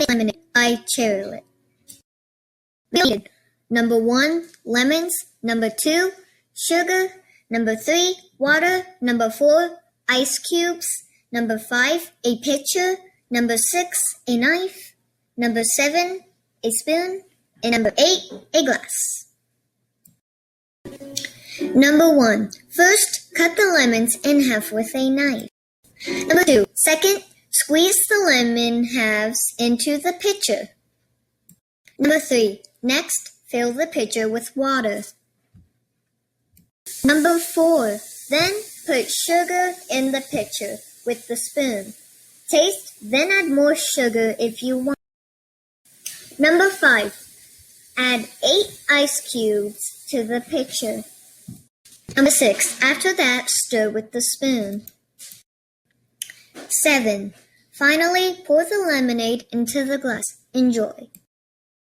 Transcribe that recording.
Lemonade by Cherrylit. We needed number 1, lemons, number 2, sugar, number 3, water, number 4, ice cubes, number 5, a pitcher, number 6, a knife, number 7, a spoon, and number 8, a glass. Number 1. First, cut the lemons in half with a knife. Number 2. Second, squeeze the lemon halves into the pitcher. Number 3. Next, fill the pitcher with water. Number 4. Then put sugar in the pitcher with the spoon. Taste, then add more sugar if you want. Number 5. Add 8 ice cubes to the pitcher. Number 6. After that, stir with the spoon. 7. Finally, pour the lemonade into the glass. Enjoy.